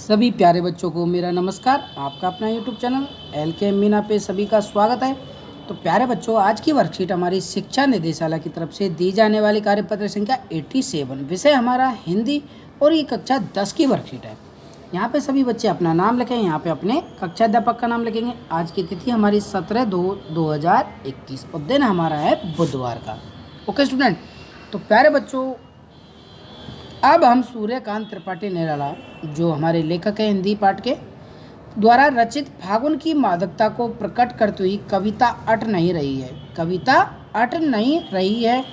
सभी प्यारे बच्चों को मेरा नमस्कार। आपका अपना यूट्यूब चैनल LK मीना पे सभी का स्वागत है। तो प्यारे बच्चों, आज की वर्कशीट हमारी शिक्षा निदेशालय की तरफ से दी जाने वाली कार्यपत्र संख्या 87, विषय हमारा हिंदी और ये कक्षा 10 की वर्कशीट है। यहाँ पे सभी बच्चे अपना नाम लिखें, यहाँ पे अपने कक्षा अध्यापक का नाम लिखेंगे। आज की तिथि हमारी 17/2/2021 और दिन हमारा है बुधवार का। ओके स्टूडेंट, तो प्यारे बच्चों, अब हम सूर्यकांत त्रिपाठी निराला, जो हमारे लेखक हैं हिंदी पाठ के, द्वारा रचित फागुन की मादकता को प्रकट करती हुई कविता अट नहीं रही है,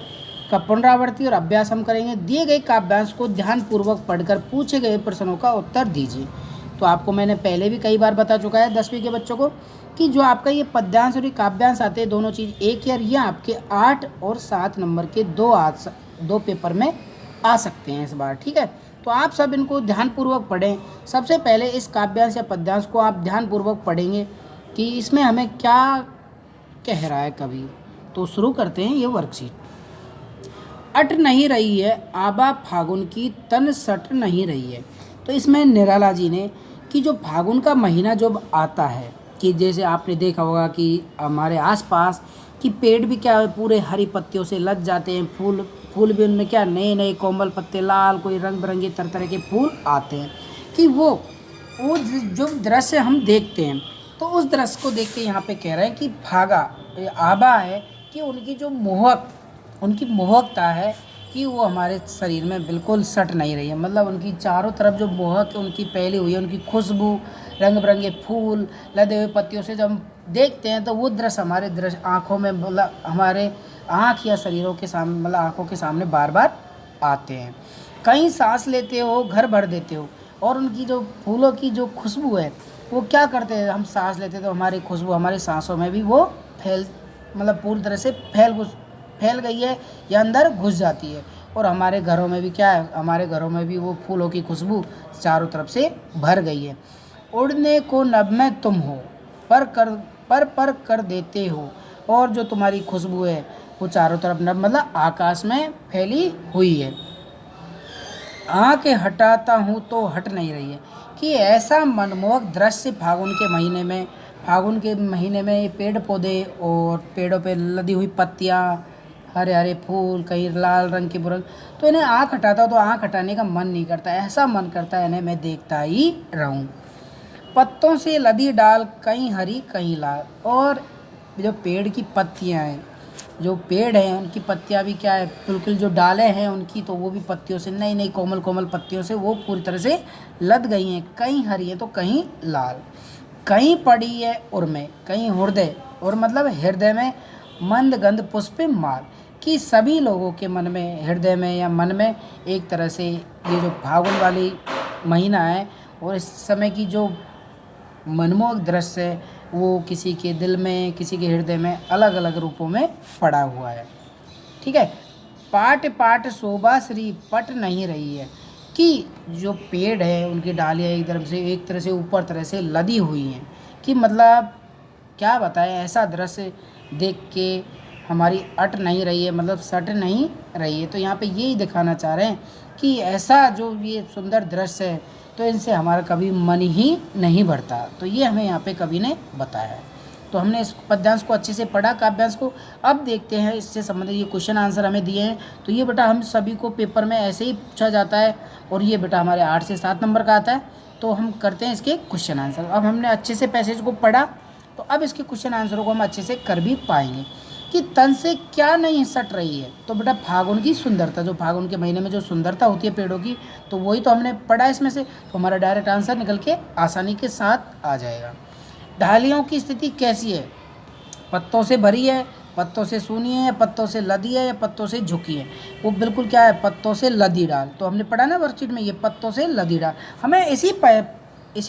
का पुनरावृत्ति और अभ्यास हम करेंगे। दिए गए काव्यांश को ध्यानपूर्वक पढ़कर पूछे गए प्रश्नों का उत्तर दीजिए। तो आपको मैंने पहले भी कई बार बता चुका है 10वीं के बच्चों को कि जो आपका ये पद्यांश और ये काव्यांश आते हैं, दोनों चीज़ एक ही, और ये आपके 8 और 7 नंबर के दो पेपर में आ सकते हैं इस बार। ठीक है, तो आप सब इनको ध्यानपूर्वक पढ़ें। सबसे पहले इस काव्यांश या पद्यांश को आप ध्यानपूर्वक पढ़ेंगे कि इसमें हमें क्या कह रहा है कवि। तो शुरू करते हैं ये वर्कशीट। अट नहीं रही है आबा फागुन की, तन सट नहीं रही है। तो इसमें निराला जी ने कि जो फागुन का महीना जब आता है, कि जैसे आपने देखा होगा कि हमारे आसपास कि पेड़ भी क्या है, पूरे हरी पत्तियों से लद जाते हैं, फूल भी उनमें क्या नए नए कोमल पत्ते, लाल कोई रंग बिरंगे तरह तरह के फूल आते हैं। कि वो जो दृश्य हम देखते हैं, तो उस दृश्य को देख के यहाँ पे कह रहे हैं कि फागा आबा है कि उनकी जो उनकी मोहकता है कि वो हमारे शरीर में बिल्कुल सट नहीं रही है। मतलब उनकी चारों तरफ जो मोहक उनकी फैली हुई है, उनकी खुशबू, रंग बिरंगे फूल, लदे हुए पत्तियों से जब हम देखते हैं तो वो दृश्य हमारे आँखों में, मतलब हमारे आँख या शरीरों के सामने, मतलब आँखों के सामने बार बार आते हैं। कहीं सांस लेते हो घर भर देते हो, और उनकी जो फूलों की जो खुशबू है वो क्या करते हैं, हम सांस लेते तो हमारी खुशबू हमारे सांसों में भी वो मतलब पूरी तरह से फैल गई है या अंदर घुस जाती है। और हमारे घरों में भी क्या है, हमारे घरों में भी वो फूलों की खुशबू चारों तरफ से भर गई है। उड़ने को नभ में तुम हो, पर कर देते हो, और जो तुम्हारी खुशबू है वो चारों तरफ नभ मतलब आकाश में फैली हुई है। आँखें हटाता हूँ तो हट नहीं रही है। कि ऐसा मनमोहक दृश्य फागुन के महीने में ये पेड़ पौधे और पेड़ों पे लदी हुई पत्तियाँ, हरे हरे फूल, कहीं लाल रंग के बुरंग, तो इन्हें आँख हटाता तो आँख हटाने का मन नहीं करता, ऐसा मन करता है इन्हें मैं देखता ही रहूं। पत्तों से लदी डाल कहीं हरी कहीं लाल, और जो पेड़ की पत्तियां हैं, जो पेड़ हैं उनकी पत्तियां भी क्या है, बिल्कुल जो डालें हैं उनकी, तो वो भी पत्तियों से, नई नई कोमल कोमल पत्तियों से वो पूरी तरह से लद गई हैं। कहीं हरी है तो कहीं लाल, कहीं पड़ी है उर्मे, कहीं हृदय, और मतलब हृदय में मंद गंध पुष्प माल। कि सभी लोगों के मन में, हृदय में या मन में एक तरह से ये जो फागुन वाली महीना है और इस समय की जो मनमोहक दृश्य है वो किसी के दिल में, किसी के हृदय में अलग अलग रूपों में पड़ा हुआ है। ठीक है, पाट पाट शोभा श्री पट नहीं रही है। कि जो पेड़ है उनकी डालियाँ एक तरह से ऊपर तरह से लदी हुई हैं। कि मतलब क्या बताएं, ऐसा दृश्य देख के हमारी अट नहीं रही है, मतलब सट नहीं रही है। तो यहाँ पे यही दिखाना चाह रहे हैं कि ऐसा जो ये सुंदर दृश्य है तो इनसे हमारा कभी मन ही नहीं भरता। तो ये हमें यहाँ पे कवि ने बताया है। तो हमने इस पद्यांश को अच्छे से पढ़ा, काव्यांश को। अब देखते हैं इससे संबंधित ये क्वेश्चन आंसर हमें दिए हैं। तो ये बेटा हम सभी को पेपर में ऐसे ही पूछा जाता है, और ये बेटा हमारे 8 से 7 नंबर का आता है। तो हम करते हैं इसके क्वेश्चन आंसर। अब हमने अच्छे से पैसेज को पढ़ा, तो अब इसके क्वेश्चन आंसरों को हम अच्छे से कर भी पाएंगे। कि तन से क्या नहीं सट रही है, तो बेटा फागुन की सुंदरता, जो फागुन के महीने में जो सुंदरता होती है पेड़ों की, तो वही तो हमने पढ़ा इसमें से। तो हमारा डायरेक्ट आंसर निकल के आसानी के साथ आ जाएगा। डालियों की स्थिति कैसी है, पत्तों से भरी है, पत्तों से सूनी है, पत्तों से लदी है, या पत्तों से झुकी है। वो बिल्कुल क्या है, पत्तों से लदी डाल। तो हमने पढ़ा ना वर्कशीट में, ये पत्तों से लदी डाल। हमें इसी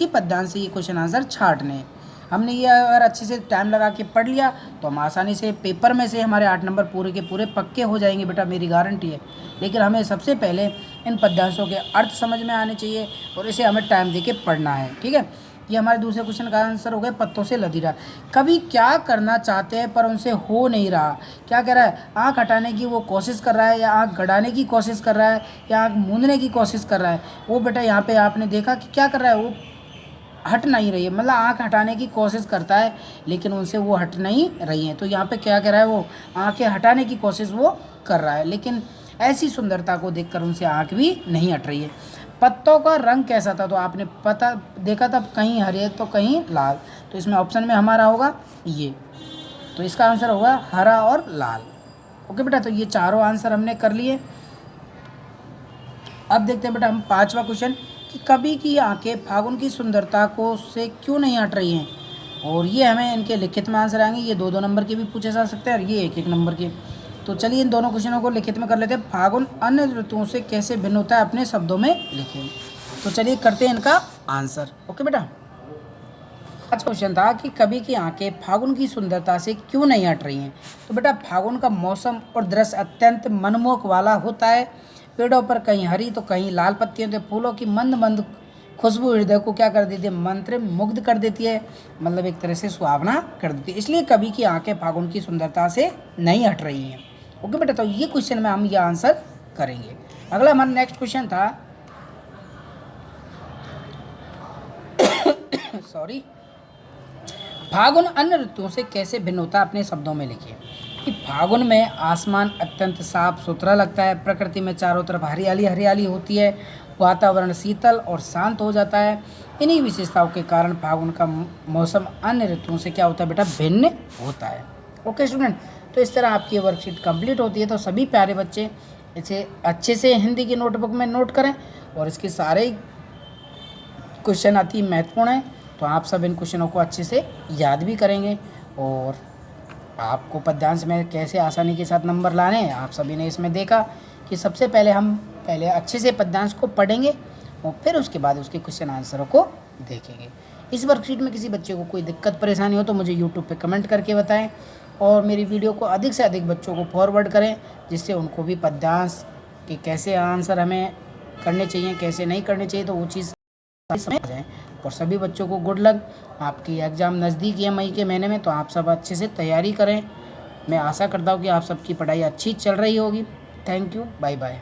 पद्यांश से ये क्वेश्चन आंसर छांटने हैं। हमने ये अगर अच्छे से टाइम लगा के पढ़ लिया तो हम आसानी से पेपर में से हमारे 8 नंबर पूरे के पूरे पक्के हो जाएंगे बेटा, मेरी गारंटी है। लेकिन हमें सबसे पहले इन पद्यांशों के अर्थ समझ में आने चाहिए, और इसे हमें टाइम दे के पढ़ना है। ठीक है, ये हमारे दूसरे क्वेश्चन का आंसर हो गया पत्तों से लदी रहा। कभी क्या करना चाहते हैं पर उनसे हो नहीं रहा। क्या कह रहा है, आँख हटाने की वो कोशिश कर रहा है, या आँख गड़ाने की कोशिश कर रहा है, या आँख मूंदने की कोशिश कर रहा है। वो बेटा यहाँ पे आपने देखा कि क्या कर रहा है, वो हट नहीं रही है, मतलब आँख हटाने की कोशिश करता है लेकिन उनसे वो हट नहीं रही हैं। तो यहाँ पे क्या कर रहा है, वो आँखें हटाने की कोशिश वो कर रहा है, लेकिन ऐसी सुंदरता को देखकर उनसे आँख भी नहीं हट रही है। पत्तों का रंग कैसा था, तो आपने पता देखा था कहीं हरे तो कहीं लाल, तो इसमें ऑप्शन में हमारा होगा ये, तो इसका आंसर होगा हरा और लाल। ओके बेटा, तो ये चारों आंसर हमने कर लिए। अब देखते हैं बेटा हम पांचवा क्वेश्चन कि कभी की आंखें फागुन की सुंदरता को से क्यों नहीं हट रही हैं, और ये हमें इनके लिखित में आंसर आएंगे। ये 2-2 नंबर के भी पूछे जा सकते हैं और ये 1-1 नंबर के। तो चलिए इन दोनों क्वेश्चनों को लिखित में कर लेते हैं। फागुन अन्य ऋतुओं से कैसे भिन्न होता है, अपने शब्दों में लिखें। तो चलिए करते हैं इनका आंसर। ओके बेटा, आज क्वेश्चन था कि कभी की आंखें फागुन की सुंदरता से क्यों नहीं हट रही हैं। तो बेटा फागुन का मौसम और दृश्य अत्यंत मनमोहक वाला होता है। पेड़ों पर कहीं हरी तो कहीं लाल पत्तियों के फूलों की मंद मंद खुशबू हृदय को क्या कर देती है, मंत्र मुग्ध कर देती है, मतलब एक तरह से सुहावना कर देती है। इसलिए कभी की आंखें फागुन की सुंदरता से नहीं हट रही हैं। ओके बेटा, तो ये क्वेश्चन में हम ये आंसर करेंगे। अगला हमारा नेक्स्ट क्वेश्चन था सॉरी, फागुन अन्य ऋतुओं से कैसे भिन्न होता है, अपने शब्दों में लिखिए। कि फागुन में आसमान अत्यंत साफ सुथरा लगता है, प्रकृति में चारों तरफ हरियाली हरियाली होती है, वातावरण शीतल और शांत हो जाता है। इन्हीं विशेषताओं के कारण फागुन का मौसम अन्य ऋतुओं से क्या होता है बेटा, भिन्न होता है। ओके स्टूडेंट, तो इस तरह आपकी वर्कशीट कंप्लीट होती है। तो सभी प्यारे बच्चे इसे अच्छे से हिंदी की नोटबुक में नोट करें, और इसके सारे क्वेश्चन अति महत्वपूर्ण हैं, तो आप सब इन क्वेश्चनों को अच्छे से याद भी करेंगे। और आपको पद्यांश में कैसे आसानी के साथ नंबर लाने हैं, आप सभी ने इसमें देखा कि सबसे पहले हम अच्छे से पद्यांश को पढ़ेंगे और फिर उसके बाद उसके क्वेश्चन आंसरों को देखेंगे। इस वर्कशीट में किसी बच्चे को कोई दिक्कत परेशानी हो तो मुझे यूट्यूब पे कमेंट करके बताएं, और मेरी वीडियो को अधिक से अधिक बच्चों को फॉरवर्ड करें, जिससे उनको भी पद्यांश के कैसे आंसर हमें करने चाहिए, कैसे नहीं करने चाहिए, तो वो चीज़ समझ जाएँ। और सभी बच्चों को गुड लक। आपकी एग्ज़ाम नज़दीक है मई के महीने में, तो आप सब अच्छे से तैयारी करें। मैं आशा करता हूँ कि आप सबकी पढ़ाई अच्छी चल रही होगी। Thank you, bye bye.